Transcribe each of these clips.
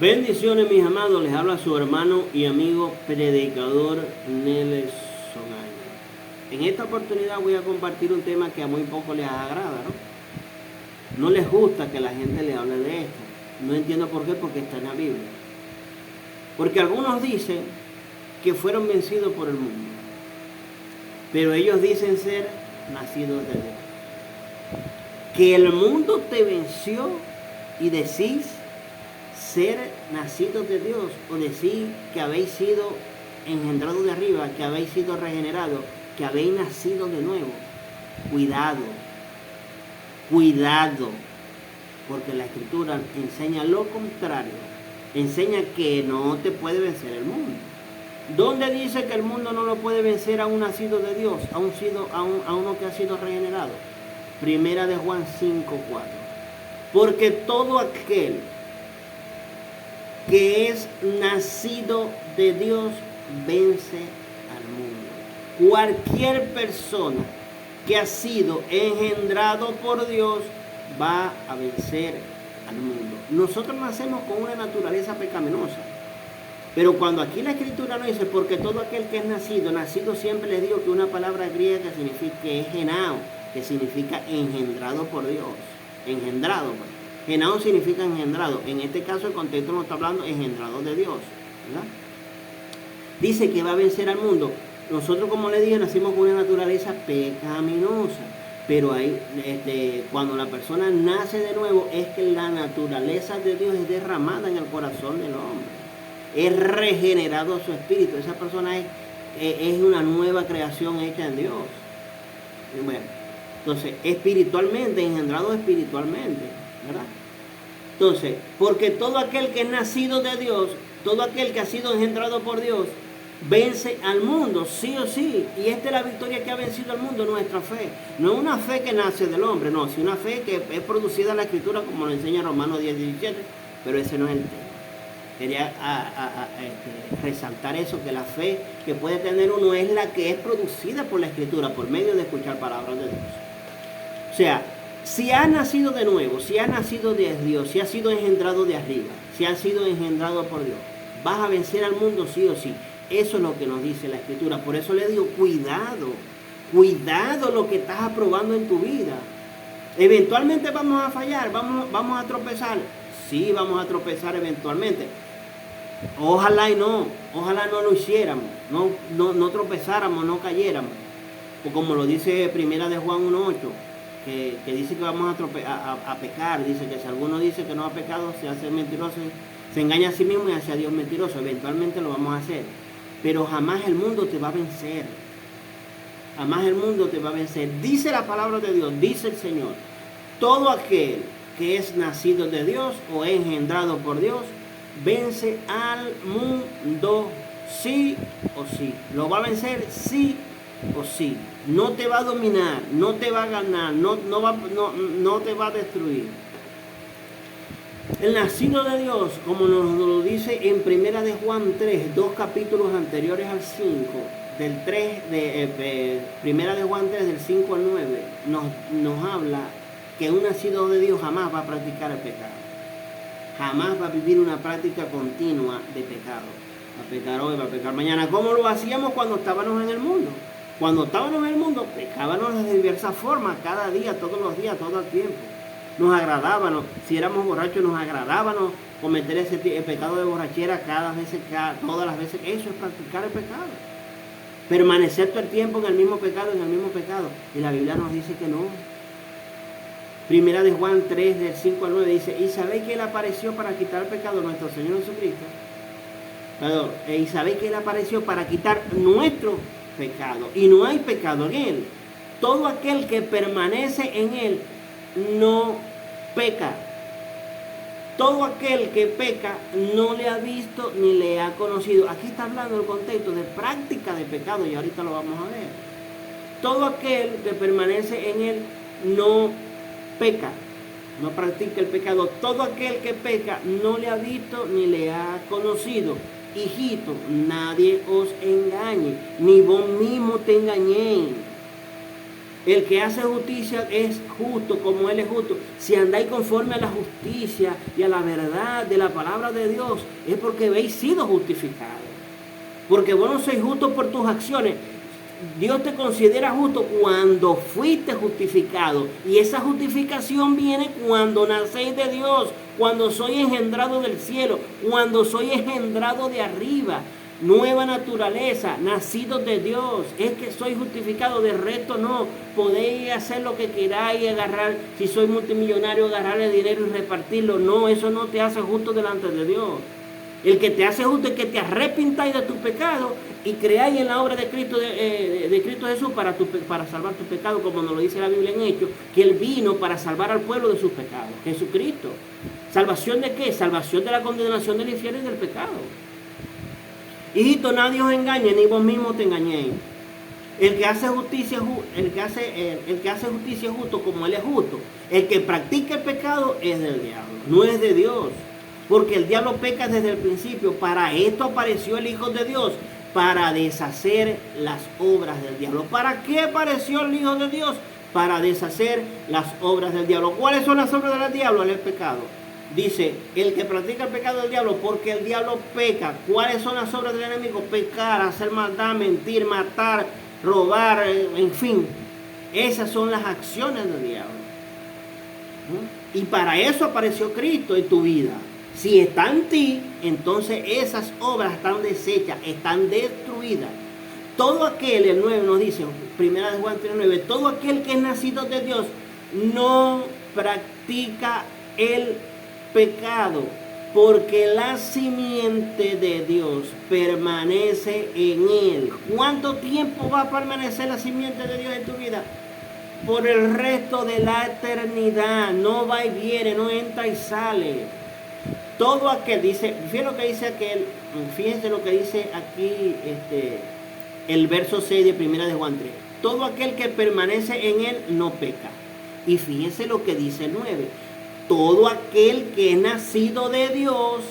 Bendiciones, mis amados, les habla su hermano y amigo predicador Nelson Año. En esta oportunidad voy a compartir un tema que a muy poco les agrada, ¿no? No les gusta que la gente le hable de esto. No entiendo por qué, porque está en la Biblia. Porque algunos dicen que fueron vencidos por el mundo, pero ellos dicen ser nacidos de Dios. Que el mundo te venció y decís ser nacidos de Dios, o decir que habéis sido engendrados de arriba, que habéis sido regenerados, que habéis nacido de nuevo. Cuidado, cuidado, porque la Escritura enseña lo contrario, enseña que no te puede vencer el mundo. ¿Dónde dice que el mundo no lo puede vencer a un nacido de Dios, a uno que ha sido regenerado? Primera de Juan 5:4. Porque todo aquel que es nacido de Dios vence al mundo. Cualquier persona que ha sido engendrado por Dios va a vencer al mundo. Nosotros nacemos con una naturaleza pecaminosa, pero cuando aquí la Escritura nos dice, porque todo aquel que es nacido siempre les digo que una palabra griega que significa, que es genao, que significa engendrado por Dios, engendrado, pues. Genao significa engendrado. En este caso el contexto nos está hablando engendrado de Dios, ¿verdad? Dice que va a vencer al mundo. Nosotros, como le dije, nacimos con una naturaleza pecaminosa. Pero cuando la persona nace de nuevo, es que la naturaleza de Dios es derramada en el corazón del hombre. Es regenerado su espíritu. Esa persona es una nueva creación hecha en Dios. Bueno, entonces, espiritualmente, engendrado espiritualmente, ¿verdad? Entonces, porque todo aquel que es nacido de Dios, todo aquel que ha sido engendrado por Dios, vence al mundo, sí o sí. Y esta es la victoria que ha vencido al mundo, nuestra fe. No es una fe que nace del hombre, no, sino una fe que es producida en la Escritura, como lo enseña Romanos 10:17, pero ese no es el tema. Quería resaltar eso, que la fe que puede tener uno es la que es producida por la Escritura, por medio de escuchar palabras de Dios. O sea, si has nacido de nuevo, si has nacido de Dios, si has sido engendrado de arriba, si has sido engendrado por Dios, vas a vencer al mundo sí o sí. Eso es lo que nos dice la Escritura. Por eso le digo, cuidado, cuidado lo que estás aprobando en tu vida. Eventualmente vamos a fallar, vamos a tropezar. Sí, vamos a tropezar eventualmente. Ojalá no lo hiciéramos, no tropezáramos, no cayéramos. O como lo dice Primera de Juan 1:8. Que dice que vamos a pecar, dice que si alguno dice que no ha pecado, se hace mentiroso, se engaña a sí mismo y hace a Dios mentiroso. Eventualmente lo vamos a hacer, pero jamás el mundo te va a vencer, jamás el mundo te va a vencer. Dice la palabra de Dios, dice el Señor, todo aquel que es nacido de Dios o engendrado por Dios, vence al mundo, sí o sí. Lo va a vencer sí o sí. No te va a dominar, no te va a ganar, no te va a destruir. El nacido de Dios, como nos lo dice en Primera de Juan 3, 2 capítulos anteriores al 5, del 3 de Primera de Juan 3, del 5 al 9, nos habla que un nacido de Dios jamás va a practicar el pecado. Jamás va a vivir una práctica continua de pecado. Va a pecar hoy, va a pecar mañana. ¿Cómo lo hacíamos cuando estábamos en el mundo? Cuando estábamos en el mundo, pecábamos de diversas formas, cada día, todos los días, todo el tiempo. Nos agradábamos, si éramos borrachos, nos agradábamos cometer el pecado de borrachera todas las veces. Eso es practicar el pecado. Permanecer todo el tiempo en el mismo pecado. Y la Biblia nos dice que no. Primera de Juan 3, del 5 al 9 dice, ¿y sabéis que Él apareció para quitar el pecado de nuestro Señor Jesucristo? ¿Y sabéis que Él apareció para quitar nuestro pecado? Y no hay pecado en Él. Todo aquel que permanece en Él no peca. Todo aquel que peca no le ha visto ni le ha conocido. Aquí está hablando el contexto de práctica de pecado y ahorita lo vamos a ver. Todo aquel que permanece en Él no peca, no practica el pecado. Todo aquel que peca no le ha visto ni le ha conocido. Hijito, nadie os engañe, ni vos mismo te engañéis. El que hace justicia es justo como Él es justo. Si andáis conforme a la justicia y a la verdad de la palabra de Dios, es porque habéis sido justificados. Porque vos no sois justo por tus acciones. Dios te considera justo cuando fuiste justificado. Y esa justificación viene cuando nacéis de Dios, cuando sois engendrado del cielo, cuando sois engendrado de arriba. Nueva naturaleza, nacidos de Dios, es que soy justificado, de resto no. Podéis hacer lo que queráis, agarrar, si soy multimillonario, agarrar el dinero y repartirlo. No, eso no te hace justo delante de Dios. El que te hace justo es que te arrepintáis de tus pecados y creáis en la obra de Cristo, de Cristo Jesús para salvar tus pecados, como nos lo dice la Biblia en Hechos, que Él vino para salvar al pueblo de sus pecados. Jesucristo. ¿Salvación de qué? Salvación de la condenación del infierno y del pecado. Hijito, nadie os engañe, ni vos mismos te engañéis. El que hace justicia es justo como Él es justo. El que practica el pecado es del diablo, no es de Dios. Porque el diablo peca desde el principio. Para esto apareció el Hijo de Dios, para deshacer las obras del diablo. ¿Para qué apareció el Hijo de Dios? Para deshacer las obras del diablo. ¿Cuáles son las obras del diablo? El pecado. Dice, el que practica el pecado del diablo, porque el diablo peca. ¿Cuáles son las obras del enemigo? Pecar, hacer maldad, mentir, matar, robar, en fin. Esas son las acciones del diablo. Y para eso apareció Cristo en tu vida. Si está en ti, entonces esas obras están deshechas, están destruidas. Todo aquel, el 9 nos dice, 1 Juan 3:9, todo aquel que es nacido de Dios no practica el pecado, porque la simiente de Dios permanece en él. ¿Cuánto tiempo va a permanecer la simiente de Dios en tu vida? Por el resto de la eternidad. No va y viene, no entra y sale. Todo aquel, dice, fíjense lo que dice aquel, fíjense lo que dice aquí el verso 6 de 1 de Juan 3. Todo aquel que permanece en él no peca. Y fíjense lo que dice el 9. Todo aquel que es nacido de Dios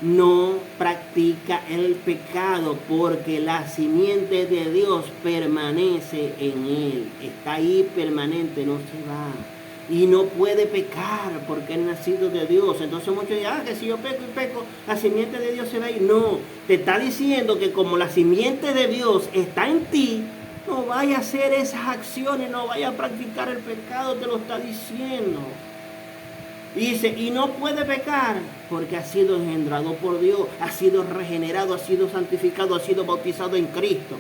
no practica el pecado, porque la simiente de Dios permanece en él. Está ahí permanente, no se va. Y no puede pecar porque es nacido de Dios. Entonces muchos dicen, que si yo peco y peco, la simiente de Dios se va a ir. No, te está diciendo que como la simiente de Dios está en ti, no vaya a hacer esas acciones, no vaya a practicar el pecado, te lo está diciendo. Y dice, y no puede pecar porque ha sido engendrado por Dios, ha sido regenerado, ha sido santificado, ha sido bautizado en Cristo.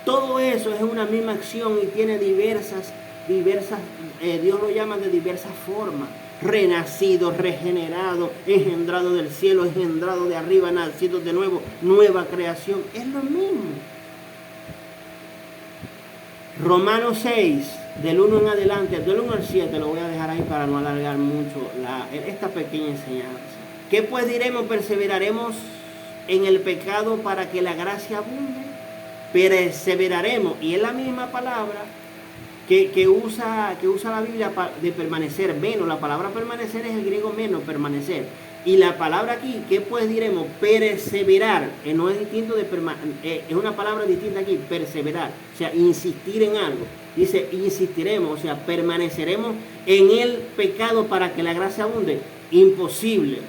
Todo eso es una misma acción y tiene diversas, Dios lo llama de diversas formas. Renacido, regenerado, engendrado del cielo, engendrado de arriba, nacido de nuevo, nueva creación. Es lo mismo. Romanos 6, del 1 en adelante, del 1 al 7, lo voy a dejar ahí para no alargar mucho esta pequeña enseñanza. ¿Qué pues diremos? ¿Perseveraremos en el pecado para que la gracia abunde? Perseveraremos, y es la misma palabra que usa la Biblia de permanecer, menos. La palabra permanecer es el griego menos, permanecer. Y la palabra aquí, ¿qué pues diremos? Perseverar, no es distinto de es una palabra distinta aquí, perseverar, o sea, insistir en algo. Dice, insistiremos, o sea, permaneceremos en el pecado para que la gracia abunde. Imposible,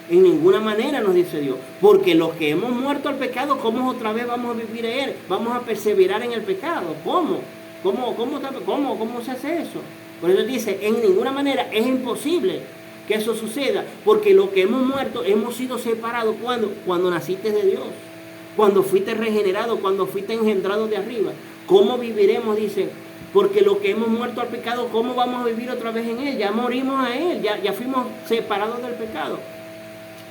en ninguna manera nos dice Dios, porque los que hemos muerto al pecado, ¿cómo otra vez vamos a vivir en él? Vamos a perseverar en el pecado. ¿Cómo se hace eso? Por eso dice, en ninguna manera es imposible que eso suceda, porque lo que hemos muerto, hemos sido separados. Cuando naciste de Dios, cuando fuiste regenerado, cuando fuiste engendrado de arriba. ¿Cómo viviremos? Dice, porque lo que hemos muerto al pecado, ¿cómo vamos a vivir otra vez en él? Ya morimos a él, ya fuimos separados del pecado.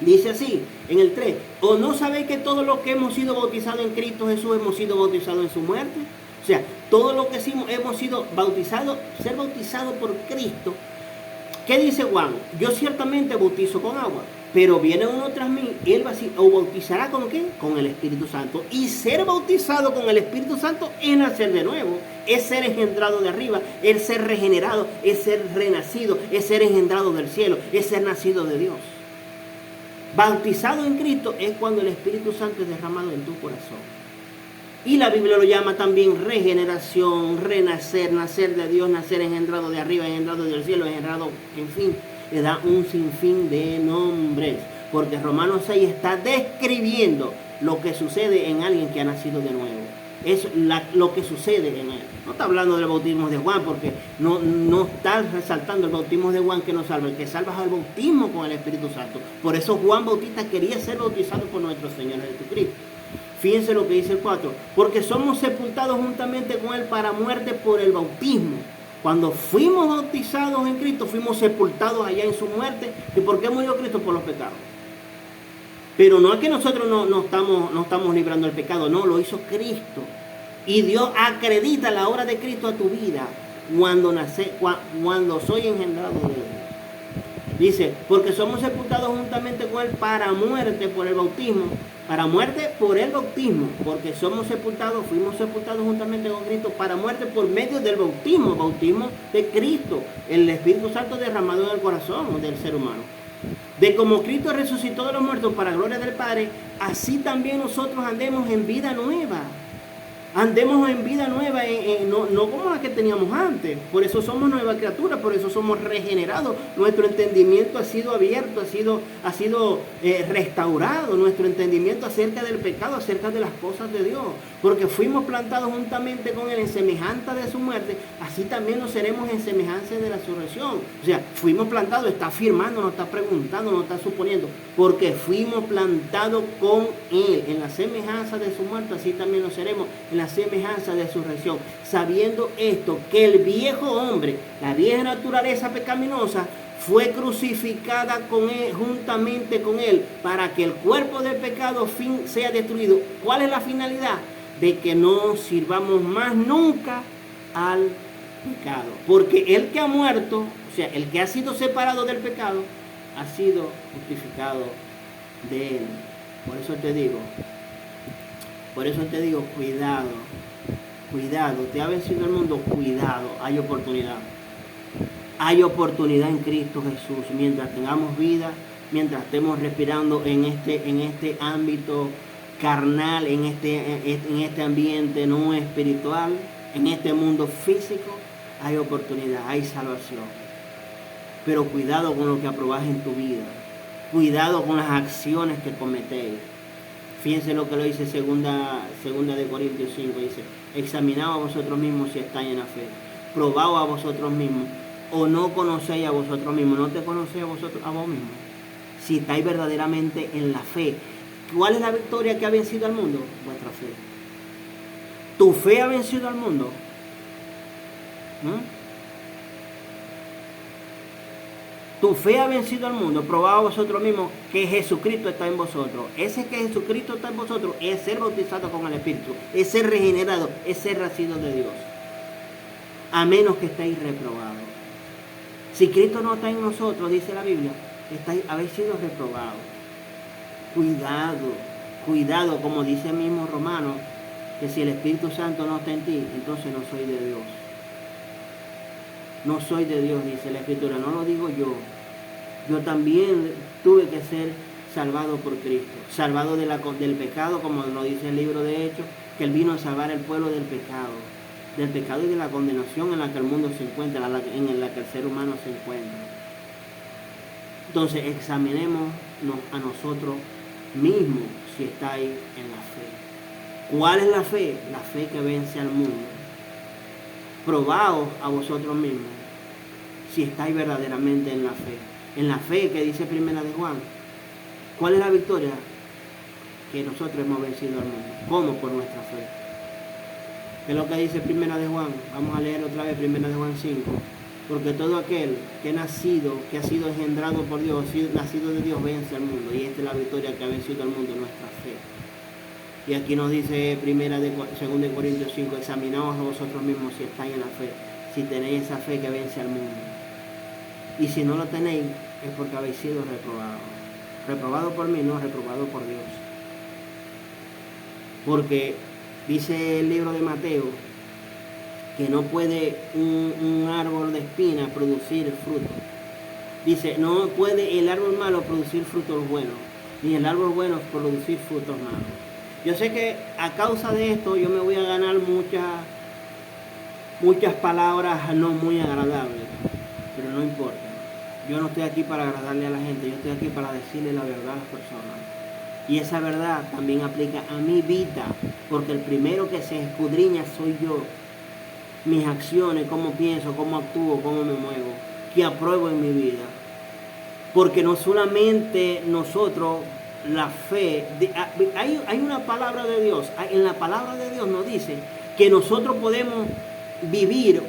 Dice así, en el 3, ¿o no sabéis que todos los que hemos sido bautizados en Cristo Jesús hemos sido bautizados en su muerte? O sea, todo lo que hemos sido bautizados, ser bautizados por Cristo. ¿Qué dice Juan? Yo ciertamente bautizo con agua, pero viene uno tras mí y él o bautizará ¿con qué? Con el Espíritu Santo. Y ser bautizado con el Espíritu Santo es nacer de nuevo, es ser engendrado de arriba, es ser regenerado, es ser renacido, es ser engendrado del cielo, es ser nacido de Dios. Bautizado en Cristo es cuando el Espíritu Santo es derramado en tu corazón. Y la Biblia lo llama también regeneración, renacer, nacer de Dios, nacer engendrado de arriba, engendrado del cielo, engendrado, en fin, le da un sinfín de nombres. Porque Romanos 6 está describiendo lo que sucede en alguien que ha nacido de nuevo. Es lo que sucede en él. No está hablando del bautismo de Juan, porque no está resaltando el bautismo de Juan que nos salva. El que salva es el bautismo con el Espíritu Santo. Por eso Juan Bautista quería ser bautizado por nuestro Señor Jesucristo. Fíjense lo que dice el 4. Porque somos sepultados juntamente con Él para muerte por el bautismo. Cuando fuimos bautizados en Cristo, fuimos sepultados allá en su muerte. ¿Y por qué murió Cristo? Por los pecados. Pero no es que nosotros no estamos librando el pecado, no, lo hizo Cristo. Y Dios acredita la obra de Cristo a tu vida cuando soy engendrado de Dios. Dice, porque somos sepultados juntamente con Él para muerte por el bautismo. Para muerte por el bautismo, porque fuimos sepultados juntamente con Cristo para muerte por medio del bautismo de Cristo, el Espíritu Santo derramado en el corazón del ser humano. De como Cristo resucitó de los muertos para gloria del Padre, así también nosotros andemos en vida nueva. Andemos en vida nueva, no como la que teníamos antes. Por eso somos nueva criatura, por eso somos regenerados. Nuestro entendimiento ha sido abierto, ha sido restaurado. Nuestro entendimiento acerca del pecado, acerca de las cosas de Dios. Porque fuimos plantados juntamente con Él en semejanza de su muerte, así también nos seremos en semejanza de la resurrección. O sea, fuimos plantados, está afirmando, no está preguntando, no está suponiendo. Porque fuimos plantados con Él en la semejanza de su muerte, así también nos seremos en la semejanza de su resurrección, sabiendo esto, que el viejo hombre, la vieja naturaleza pecaminosa, fue crucificada con él, juntamente con Él, para que el cuerpo del pecado sea destruido. ¿Cuál es la finalidad? De que no sirvamos más nunca al pecado. Porque el que ha muerto, o sea, el que ha sido separado del pecado, ha sido justificado de Él. Por eso te digo, cuidado, te ha vencido el mundo, cuidado, hay oportunidad. Hay oportunidad en Cristo Jesús. Mientras tengamos vida, mientras estemos respirando en este ámbito carnal, en este ambiente no espiritual, en este mundo físico, hay oportunidad, hay salvación. Pero cuidado con lo que aprobáis en tu vida. Cuidado con las acciones que cometéis. Fíjense lo que lo dice segunda de Corintios 5, dice, examinaos a vosotros mismos si estáis en la fe. Probaos a vosotros mismos. O no conocéis a vosotros mismos. No te conocéis a vos mismos. Si estáis verdaderamente en la fe. ¿Cuál es la victoria que ha vencido al mundo? Vuestra fe. ¿Tu fe ha vencido al mundo? Tu fe ha vencido al mundo. Probad a vosotros mismos que Jesucristo está en vosotros. Ese que Jesucristo está en vosotros es ser bautizado con el Espíritu, es ser regenerado, es ser nacido de Dios. A menos que estéis reprobados. Si Cristo no está en nosotros, dice la Biblia, habéis sido reprobados. Cuidado, como dice el mismo Romano, que si el Espíritu Santo no está en ti, entonces no soy de Dios. No soy de Dios, dice la Escritura, no lo digo yo. Yo también tuve que ser salvado por Cristo, salvado del pecado, como lo dice el libro de Hechos, que Él vino a salvar al pueblo del pecado y de la condenación en la que el mundo se encuentra, en la que el ser humano se encuentra. Entonces examinémonos a nosotros mismos si estáis en la fe. ¿Cuál es la fe? La fe que vence al mundo. Probaos a vosotros mismos si estáis verdaderamente en la fe. En la fe que dice Primera de Juan. ¿Cuál es la victoria? Que nosotros hemos vencido al mundo. ¿Cómo? Por nuestra fe. ¿Qué es lo que dice Primera de Juan? Vamos a leer otra vez Primera de Juan 5. Porque todo aquel que ha sido engendrado por Dios, nacido de Dios, vence al mundo. Y esta es la victoria que ha vencido al mundo, nuestra fe. Y aquí nos dice 2 Corintios 5, examinaos a vosotros mismos si estáis en la fe, si tenéis esa fe que vence al mundo. Y si no lo tenéis, es porque habéis sido reprobados. Reprobado por mí, no, reprobado por Dios. Porque dice el libro de Mateo que no puede un árbol de espina producir fruto. Dice, no puede el árbol malo producir frutos buenos, ni el árbol bueno producir frutos malos. Yo sé que a causa de esto yo me voy a ganar muchas palabras no muy agradables, pero no importa. Yo no estoy aquí para agradarle a la gente, yo estoy aquí para decirle la verdad a las personas. Y esa verdad también aplica a mi vida, porque el primero que se escudriña soy yo. Mis acciones, cómo pienso, cómo actúo, cómo me muevo, qué apruebo en mi vida. Porque no solamente nosotros, la fe, hay una palabra de Dios, en la palabra de Dios nos dice que nosotros podemos vivir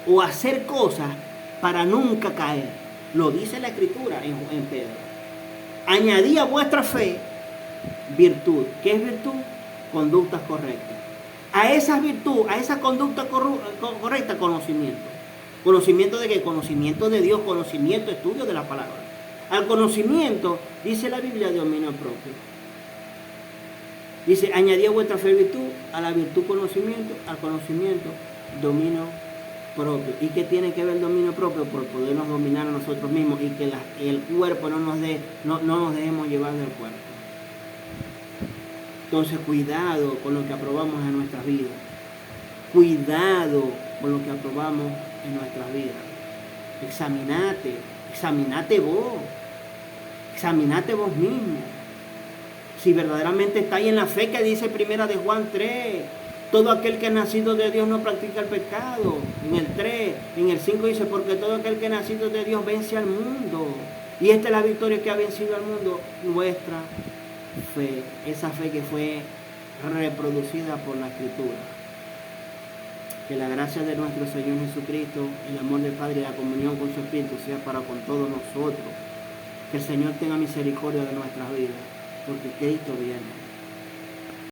o hacer cosas para nunca caer. Lo dice la Escritura en Pedro. Añadí a vuestra fe virtud. ¿Qué es virtud? Conductas correctas. A esa virtud, a esa conducta correcta, conocimiento. ¿Conocimiento de qué? Conocimiento de Dios, conocimiento, estudio de la palabra. Al conocimiento, dice la Biblia, dominio propio. Dice, añadí a vuestra fe virtud, a la virtud conocimiento, al conocimiento dominio propio. ¿Y qué tiene que ver el dominio propio? Por podernos dominar a nosotros mismos y que el cuerpo no nos dejemos llevar del cuerpo. Entonces, cuidado con lo que aprobamos en nuestras vidas. Cuidado con lo que aprobamos en nuestras vidas. Examinate vos mismo. Si verdaderamente estáis en la fe que dice primera de Juan 3, todo aquel que ha nacido de Dios no practica el pecado. En el 3, en el 5 dice, porque todo aquel que ha nacido de Dios vence al mundo. Y esta es la victoria que ha vencido al mundo, nuestra fe. Esa fe que fue reproducida por la Escritura. Que la gracia de nuestro Señor Jesucristo, el amor del Padre y la comunión con su Espíritu sea para con todos nosotros. Que el Señor tenga misericordia de nuestras vidas, porque Cristo viene.